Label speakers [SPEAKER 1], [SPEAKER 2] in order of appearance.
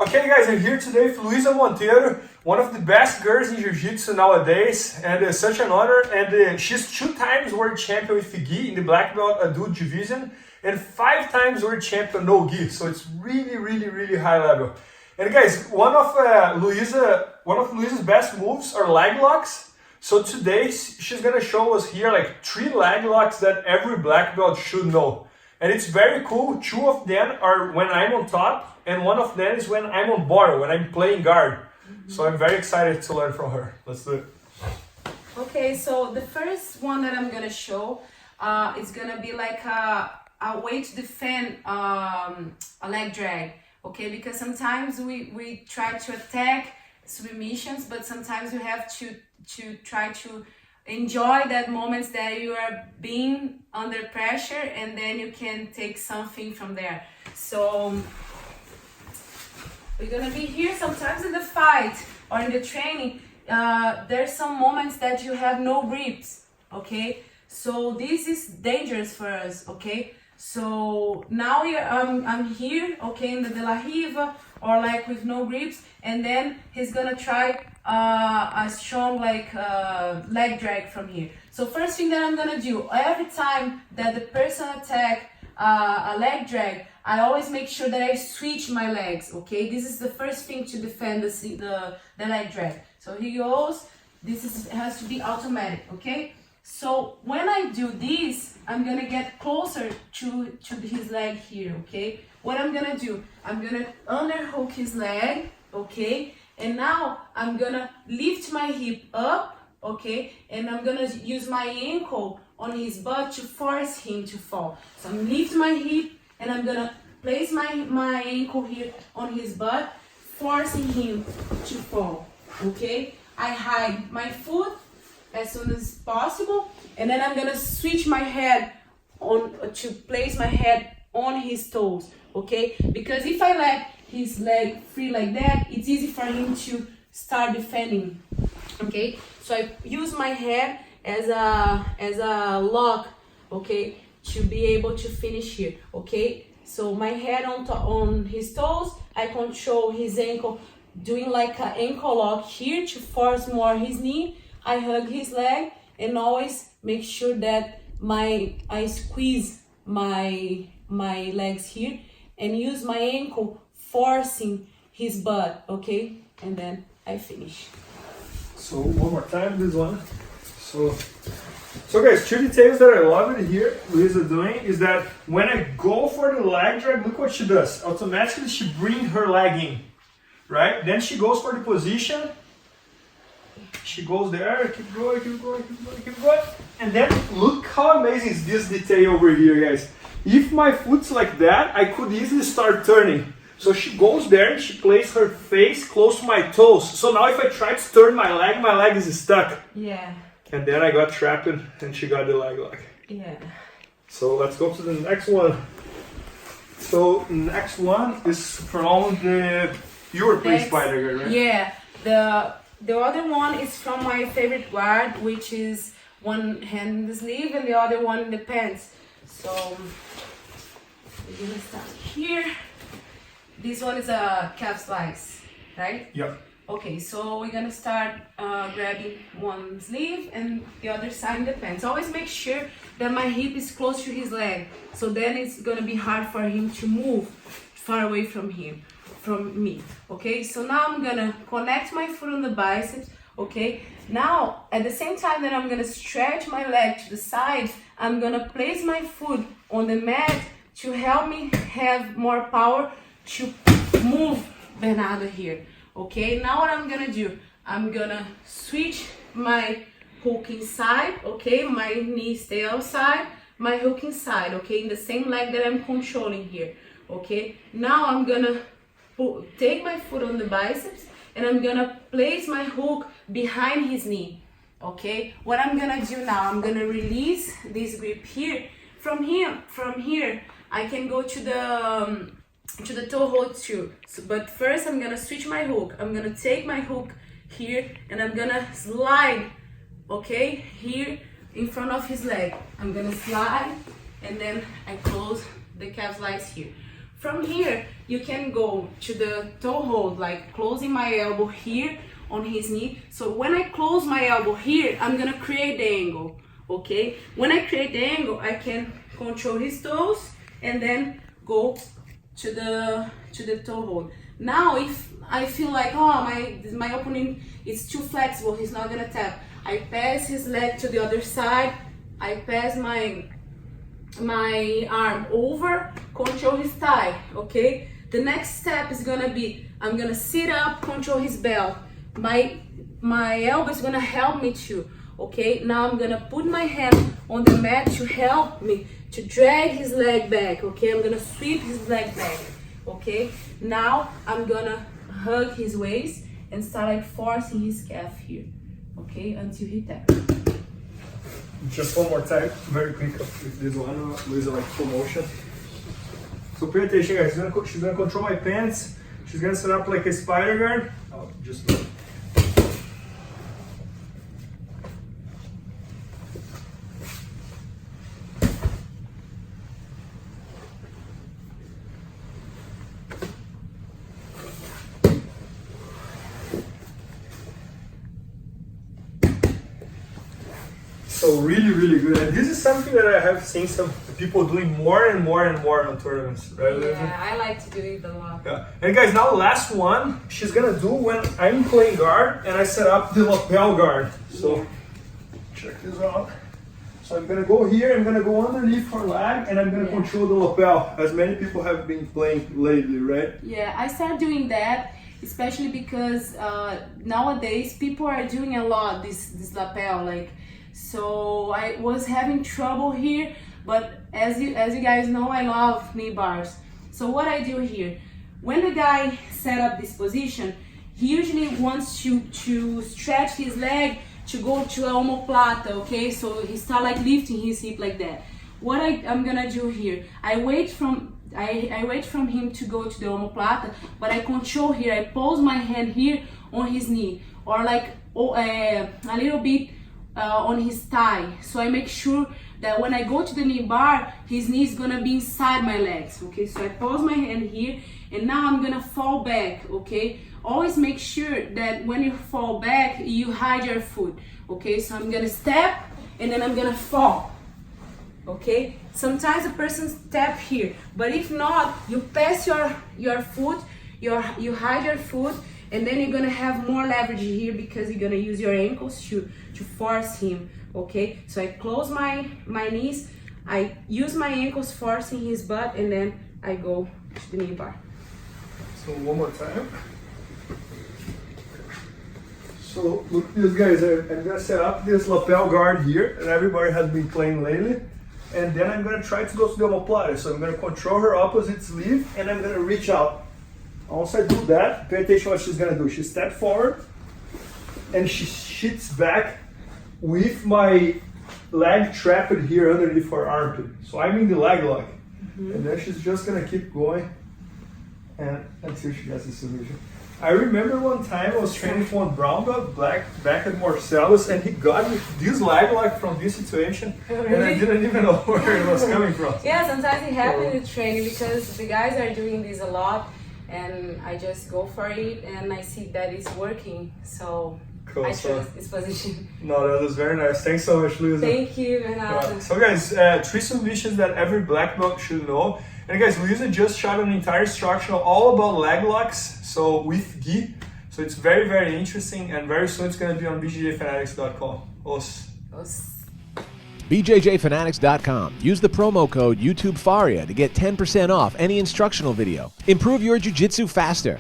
[SPEAKER 1] Okay guys, I'm here today with Luiza Monteiro, one of the best girls in Jiu-Jitsu nowadays, and it's such an honor. And she's 2 times world champion with gi in the black belt adult division, and 5 times world champion no gi. So it's really high level. And guys, one of Luiza's best moves are leg locks. So today she's gonna show us here like 3 leg locks that every black belt should know. And it's very cool. 2 of them are when I'm on top, and 1 of them is when I'm on bottom, when I'm playing guard. So I'm very excited to learn from her. Let's do it.
[SPEAKER 2] Okay, so the first one that I'm gonna show is gonna be like a way to defend a leg drag. Okay, because sometimes we try to attack submissions, but sometimes you have to try to enjoy that moments that you are being under pressure, and then you can take something from there. So we're gonna be here sometimes in the fight or in the training. There's some moments that you have no grips, okay? So this is dangerous for us, okay? So now I'm here, okay, in the De La Riva, or like with no grips, and then he's gonna try a strong like leg drag from here. So first thing that I'm gonna do, every time that the person attack a leg drag, I always make sure that I switch my legs, okay? This is the first thing to defend the leg drag. So he goes, has to be automatic, okay? So when I do this, I'm gonna get closer to his leg here, okay? What I'm gonna do, I'm gonna underhook his leg, okay? And now I'm gonna lift my hip up, okay? And I'm gonna use my ankle on his butt to force him to fall. So I'm lift my hip, and I'm gonna place my ankle here on his butt, forcing him to fall, okay? I hide my foot as soon as possible, and then I'm gonna switch my head on to place my head on his toes, okay? Because if I let his leg free like that, it's easy for him to start defending, okay? So I use my head as a lock, okay, to be able to finish here, okay? So my head on his toes, I control his ankle, doing like an ankle lock here to force more his knee. I hug his leg and always make sure that I squeeze my legs here and use my ankle forcing his butt, okay? And then I finish.
[SPEAKER 1] So one more time, this one. So guys, 2 details that I love it here, Luiza doing, is that when I go for the leg drag, look what she does. Automatically she brings her leg in, right? Then she goes for the position. She goes there, keep going. And then look how amazing is this detail over here, guys. If my foot's like that, I could easily start turning. So she goes there and she places her face close to my toes. So now if I try to turn my leg is stuck.
[SPEAKER 2] Yeah.
[SPEAKER 1] And then I got trapped and she got the leg lock.
[SPEAKER 2] Yeah.
[SPEAKER 1] So let's go to the next one. So next one is from the European spider guard, right?
[SPEAKER 2] Yeah. The other one is from my favorite guard, which is one hand in the sleeve and the other one in the pants. So we're gonna start here. This one is a calf slice, right?
[SPEAKER 1] Yep.
[SPEAKER 2] Okay, so we're gonna start grabbing one sleeve and the other side in the pants. Always make sure that my hip is close to his leg, so then it's gonna be hard for him to move far away from me. Okay, so now I'm gonna connect my foot on the biceps. Okay, now at the same time that I'm gonna stretch my leg to the side, I'm gonna place my foot on the mat to help me have more power to move Bernardo here. Okay, now what I'm gonna do, I'm gonna switch my hook inside, okay, my knee stay outside, my hook inside, okay, in the same leg that I'm controlling here, okay. Now I'm gonna take my foot on the biceps and I'm gonna place my hook behind his knee, okay. What I'm gonna do now, I'm gonna release this grip here. From here, I can go to the toe hold too. So, but first I'm gonna switch my hook. I'm gonna take my hook here and I'm gonna slide, okay, here in front of his leg. I'm gonna slide and then I close the calf slice here. From here, you can go to the toe hold, like closing my elbow here on his knee. So when I close my elbow here, I'm gonna create the angle, okay? When I create the angle, I can control his toes and then go to the toe hold. Now, if I feel like, oh, my opponent is too flexible, he's not gonna tap, I pass his leg to the other side, I pass my arm over, control his thigh, okay? The next step is gonna be, I'm gonna sit up, control his belt. My elbow is gonna help me too, okay? Now I'm gonna put my hand on the mat to help me to drag his leg back, okay? I'm gonna sweep his leg back, okay? Now I'm gonna hug his waist and start like forcing his calf here, okay? Until he taps.
[SPEAKER 1] Just one more time, very quick with this one, Luiza, like full motion. So pay attention, guys. She's gonna control my pants. She's gonna set up like a spider guard. Oh, just look. So really good, and this is something that I have seen some people doing more and more on tournaments, right?
[SPEAKER 2] Yeah, I like to do it a lot.
[SPEAKER 1] Yeah. And guys, now last one she's gonna do when I'm playing guard and I set up the lapel guard. So check this out. So I'm gonna go here, I'm gonna go underneath her leg, and I'm gonna control the lapel, as many people have been playing lately, right?
[SPEAKER 2] Yeah, I started doing that, especially because nowadays people are doing a lot this lapel, like. So I was having trouble here, but as you guys know, I love knee bars. So what I do here, when the guy set up this position, he usually wants to stretch his leg to go to a omoplata, okay? So he start like lifting his hip like that. What I'm gonna do here, I wait from him to go to the omoplata, but I control here. I pose my hand here on his knee, or like a little bit on his thigh. So I make sure that when I go to the knee bar, his knee is gonna be inside my legs, okay? So I pose my hand here, and now I'm gonna fall back, okay? Always make sure that when you fall back, you hide your foot, okay? So I'm gonna step, and then I'm gonna fall, okay? Sometimes a person step here, but if not, you pass your foot, you hide your foot, and then you're gonna have more leverage here because you're gonna use your ankles to force him, okay? So I close my knees, I use my ankles forcing his butt, and then I go to the knee bar.
[SPEAKER 1] So one more time. So look, these guys, I'm gonna set up this lapel guard here, and everybody has been playing lately. And then I'm gonna try to go to the omoplata. So I'm gonna control her opposite sleeve, and I'm gonna reach out. Once I do that, pay attention what she's gonna do. She steps forward, and she shits back with my leg trapped here underneath her armpit. So I'm in the leg lock. And then she's just gonna keep going and until she gets the submission. I remember one time I was training for one brown belt back at Marcelo's, and he got me this leg lock from this situation, and I didn't even know where it was coming from.
[SPEAKER 2] Yeah, sometimes it happens in training because the guys are doing this a lot, and I just go for it, and I see that it's working, so cool. I trust this position.
[SPEAKER 1] No, that was very nice. Thanks so much, Luiza.
[SPEAKER 2] Thank you, Bernardo.
[SPEAKER 1] So guys, 3 submissions that every black belt should know. And guys, Luiza just shot an entire instructional all about leg locks, so with gi. So it's very, very interesting, and very soon it's going to be on BJJFanatics.com. Os.
[SPEAKER 3] BJJFanatics.com. Use the promo code YouTubeFaria to get 10% off any instructional video. Improve your jiu-jitsu faster.